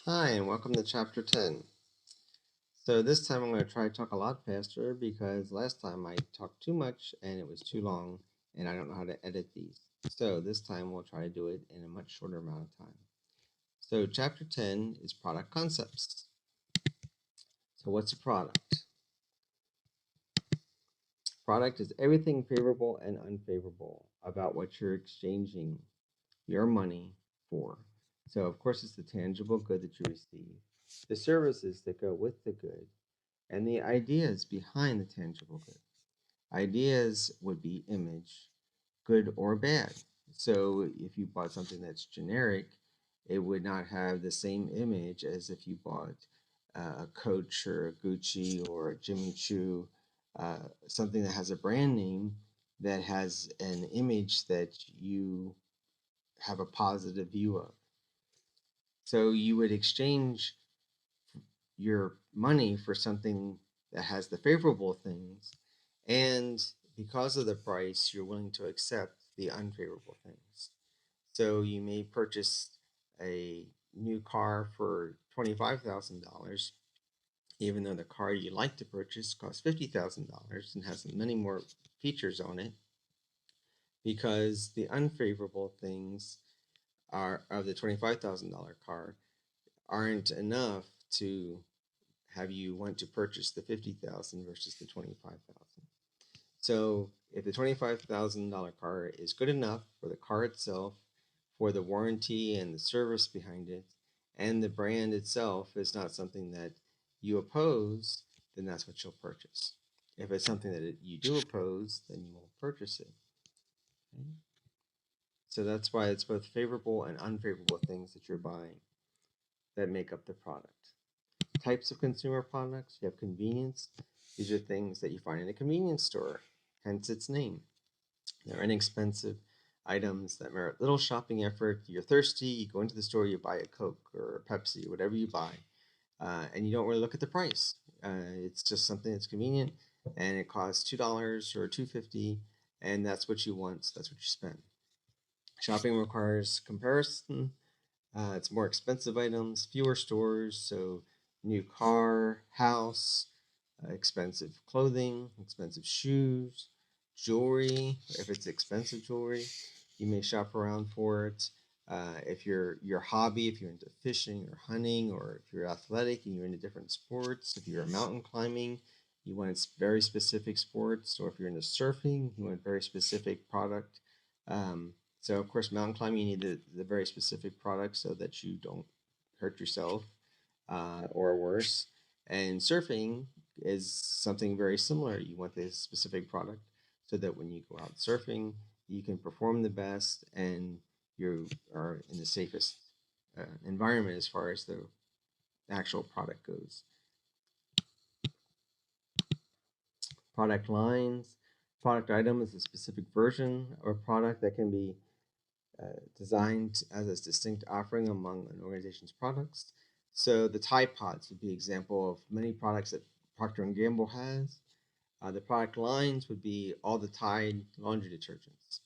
Hi, and welcome to Chapter 10. So this time I'm going to try to talk a lot faster because last time I talked too much and it was too long and I don't know how to edit these. So this time we'll try to do it in a much shorter amount of time. So Chapter 10 is product concepts. So what's a product? Product is everything favorable and unfavorable about what you're exchanging your money for. So of course it's the tangible good that you receive, the services that go with the good, and the ideas behind the tangible good. Ideas would be image, good or bad. So if you bought something that's generic, it would not have the same image as if you bought a Coach or a Gucci or a Jimmy Choo, something that has a brand name that has an image that you have a positive view of. So you would exchange your money for something that has the favorable things, and because of the price, you're willing to accept the unfavorable things. So you may purchase a new car for $25,000, even though the car you like to purchase costs $50,000 and has many more features on it, because the unfavorable things are of the $25,000 car aren't enough to have you want to purchase the 50,000 versus the 25,000. So if the $25,000 car is good enough for the car itself, for the warranty and the service behind it, and the brand itself is not something that you oppose, then that's what you'll purchase. If it's something that you do oppose, then you won't purchase it. Okay? So that's why it's both favorable and unfavorable things that you're buying that make up the product. Types of consumer products. You have convenience. These are things that you find in a convenience store, hence its name. They're inexpensive items that merit little shopping effort. You're thirsty, you go into the store, you buy a Coke or a Pepsi, whatever you buy, and you don't really look at the price. It's just something that's convenient, and it costs $2 or $2.50, and that's what you want, so that's what you spend. Shopping requires comparison. It's more expensive items, fewer stores, so new car, house, expensive clothing, expensive shoes, jewelry. If it's expensive jewelry, you may shop around for it. If your hobby, if you're into fishing or hunting, or if you're athletic and you're into different sports, if you're mountain climbing, you want very specific sports, or if you're into surfing, you want a very specific product. So of course, mountain climbing, you need the very specific product so that you don't hurt yourself or worse. And surfing is something very similar. You want this specific product so that when you go out surfing, you can perform the best and you are in the safest environment as far as the actual product goes. Product lines. Product item is a specific version of a product that can be designed as a distinct offering among an organization's products. So the Tide Pods would be an example of many products that Procter & Gamble has. The product lines would be all the Tide laundry detergents.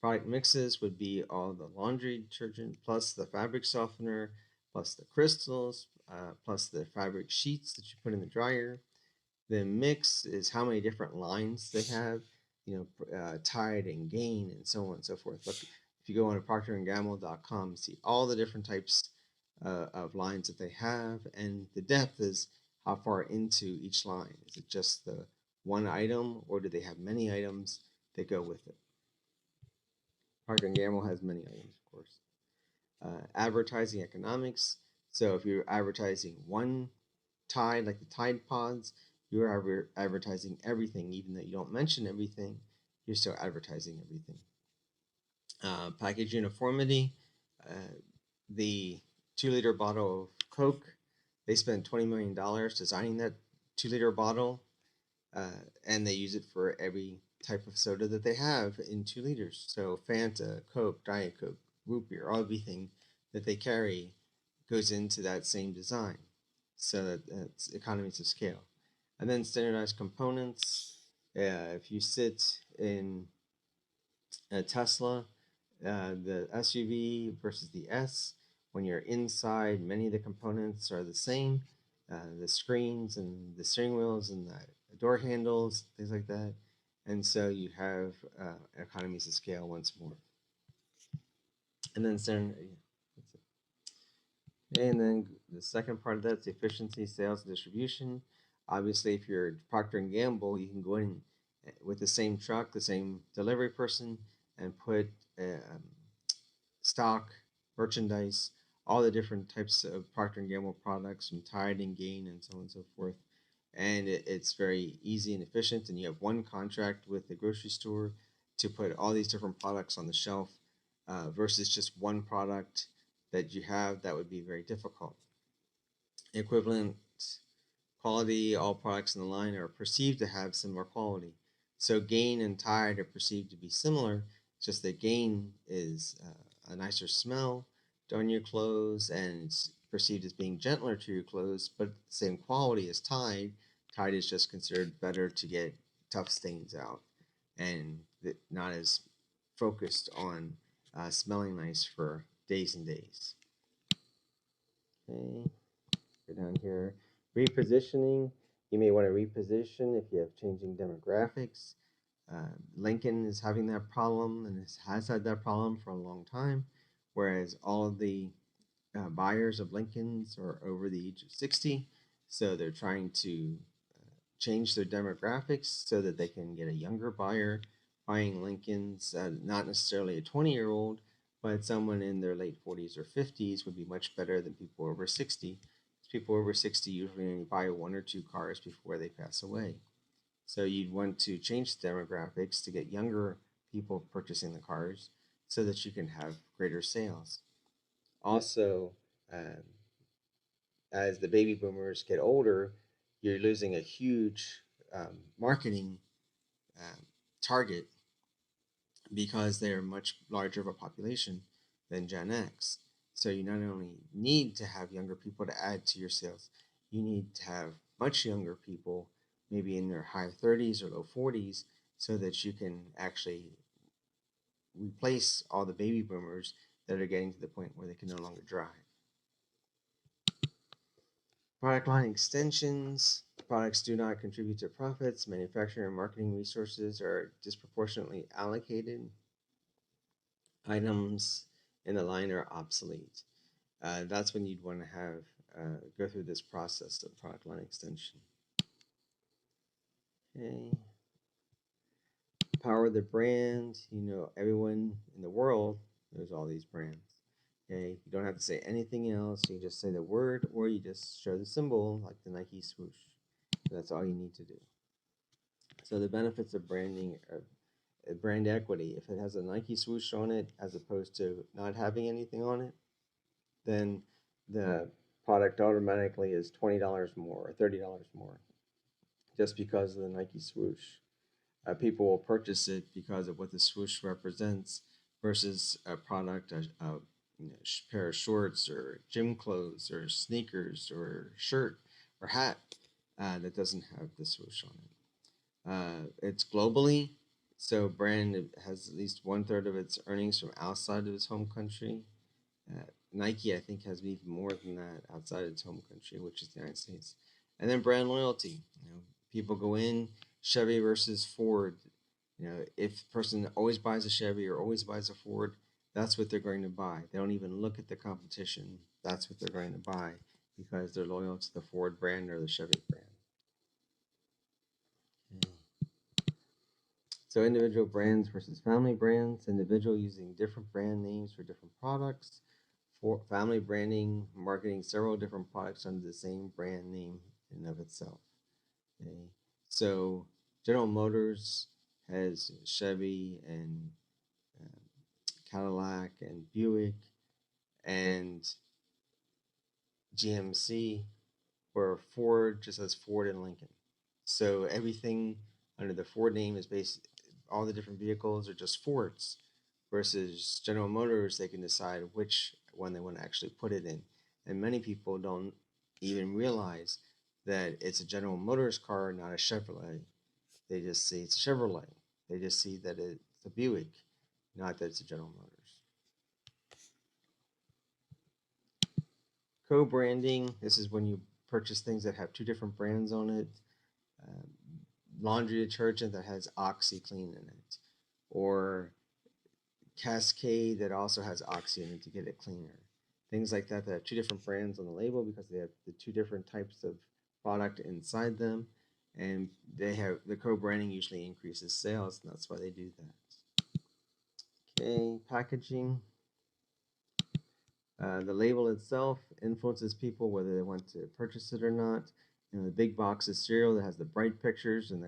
Product mixes would be all the laundry detergent, plus the fabric softener, plus the crystals, plus the fabric sheets that you put in the dryer. The mix is how many different lines they have, Tide and Gain and so on and so forth. But if you go on to procterandgamble.com, see all the different types of lines that they have, and the depth is how far into each line. Is it just the one item, or do they have many items that go with it? Procter & Gamble has many items, of course. Advertising economics. So if you're advertising one Tide, like the Tide Pods, you're advertising everything, even though you don't mention everything, you're still advertising everything. Package uniformity. The 2-liter bottle of Coke, they spent $20 million designing that 2-liter bottle, and they use it for every type of soda that they have in 2 liters. So Fanta, Coke, Diet Coke, root beer, everything that they carry goes into that same design. So that it's economies of scale. And then standardized components. If you sit in a Tesla, the SUV versus the S, when you're inside, many of the components are the same, the screens and the steering wheels and the door handles, things like that. And so you have economies of scale once more. And then the second part of that is efficiency, sales, and distribution. Obviously, if you're Procter and Gamble, you can go in with the same truck, the same delivery person, and put um, stock, merchandise, all the different types of Procter and Gamble products from Tide and Gain and so on and so forth. And it's very easy and efficient. And you have one contract with the grocery store to put all these different products on the shelf versus just one product that you have. That would be very difficult. Equivalent quality, all products in the line are perceived to have similar quality. So Gain and Tide are perceived to be similar, just that Gain is a nicer smell on your clothes and it's perceived as being gentler to your clothes, but the same quality as Tide. Tide is just considered better to get tough stains out and not as focused on smelling nice for days and days. Okay. Go down here. Repositioning. You may want to reposition if you have changing demographics. Lincoln is having that problem and has had that problem for a long time, whereas all of the buyers of Lincolns are over the age of 60. So they're trying to change their demographics so that they can get a younger buyer buying Lincolns, not necessarily a 20-year-old, but someone in their late 40s or 50s would be much better than people over 60. People over 60 usually only buy one or two cars before they pass away. So you'd want to change the demographics to get younger people purchasing the cars so that you can have greater sales. Also, um, as the baby boomers get older, you're losing a huge marketing um, target because they're much larger of a population than Gen X. So you not only need to have younger people to add to your sales, you need to have much younger people, maybe in their high 30s or low 40s, so that you can actually replace all the baby boomers that are getting to the point where they can no longer drive. Product line extensions. Products do not contribute to profits. Manufacturing and marketing resources are disproportionately allocated. Items in the line are obsolete. That's when you'd want to have go through this process of product line extension. Okay. Power of the brand. You know, everyone in the world knows all these brands. Okay, you don't have to say anything else. You just say the word, or you just show the symbol, like the Nike swoosh. That's all you need to do. So the benefits of branding are brand equity. If it has a Nike swoosh on it, as opposed to not having anything on it, then the product automatically is $20 more or $30 more, just because of the Nike swoosh. People will purchase it because of what the swoosh represents versus a product, pair of shorts or gym clothes or sneakers or shirt or hat that doesn't have the swoosh on it. It's globally, so brand has at least 1/3 of its earnings from outside of its home country. Nike, I think, has even more than that outside its home country, which is the United States. And then brand loyalty. People go in Chevy versus Ford. If a person always buys a Chevy or always buys a Ford, that's what they're going to buy. They don't even look at the competition. That's what they're going to buy because they're loyal to the Ford brand or the Chevy brand. So individual brands versus family brands. Individual using different brand names for different products. For family branding, marketing several different products under the same brand name in and of itself. Okay. So General Motors has Chevy and Cadillac and Buick and GMC, where Ford just has Ford and Lincoln. So everything under the Ford name is based, all the different vehicles are just Fords, versus General Motors, they can decide which one they want to actually put it in. And many people don't even realize that it's a General Motors car, not a Chevrolet. They just see it's a Chevrolet. They just see that it's a Buick, not that it's a General Motors. Co-branding, this is when you purchase things that have two different brands on it. Uh, Laundry detergent that has OxyClean in it, or Cascade that also has Oxy in it to get it cleaner. Things like that that have two different brands on the label because they have the two different types of product inside them, and they have the co-branding usually increases sales, and that's why they do that. Okay, packaging. The label itself influences people whether they want to purchase it or not. You know, the big box of cereal that has the bright pictures and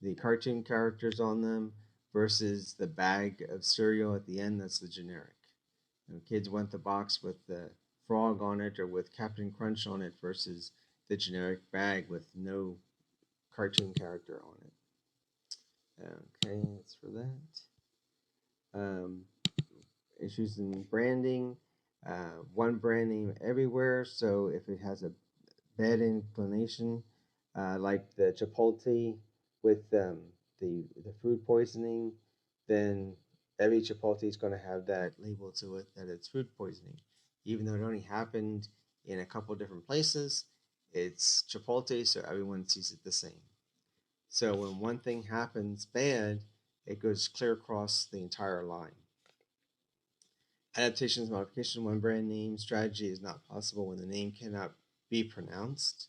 the cartoon characters on them versus the bag of cereal at the end that's the generic. You know, kids want the box with the frog on it or with Captain Crunch on it versus the generic bag with no cartoon character on it. Okay, that's for that. Issues in branding. One brand name everywhere, so if it has a bad inclination, like the Chipotle with the food poisoning, then every Chipotle is going to have that label to it that it's food poisoning, even though it only happened in a couple different places. It's Chipotle, so everyone sees it the same. So when one thing happens bad, it goes clear across the entire line. Adaptations, modification, one brand name strategy is not possible when the name cannot be pronounced.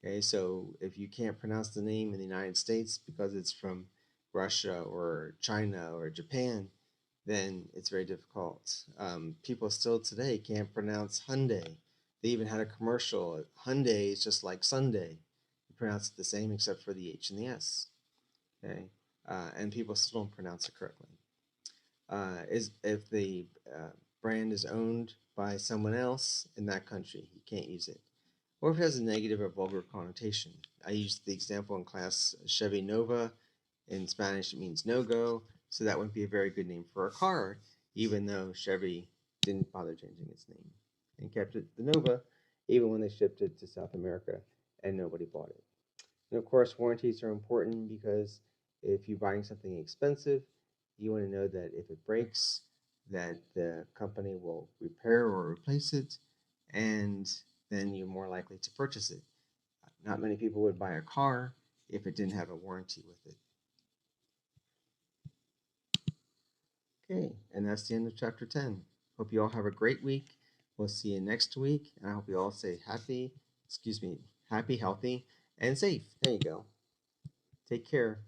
Okay, so if you can't pronounce the name in the United States because it's from Russia or China or Japan, then it's very difficult. People still today can't pronounce Hyundai. They even had a commercial. Hyundai is just like Sunday. You pronounce it the same except for the H and the S. Okay, and people still don't pronounce it correctly. Is if the brand is owned by someone else in that country, you can't use it. Or if it has a negative or vulgar connotation. I used the example in class Chevy Nova. In Spanish, it means no go, so that wouldn't be a very good name for a car, even though Chevy didn't bother changing its name and kept it the Nova, even when they shipped it to South America and nobody bought it. And of course, warranties are important because if you're buying something expensive, you want to know that if it breaks, that the company will repair or replace it, and then you're more likely to purchase it. Not many people would buy a car if it didn't have a warranty with it. Okay, and that's the end of chapter 10. Hope you all have a great week. We'll see you next week, and I hope you all stay happy, healthy, and safe. There you go. Take care.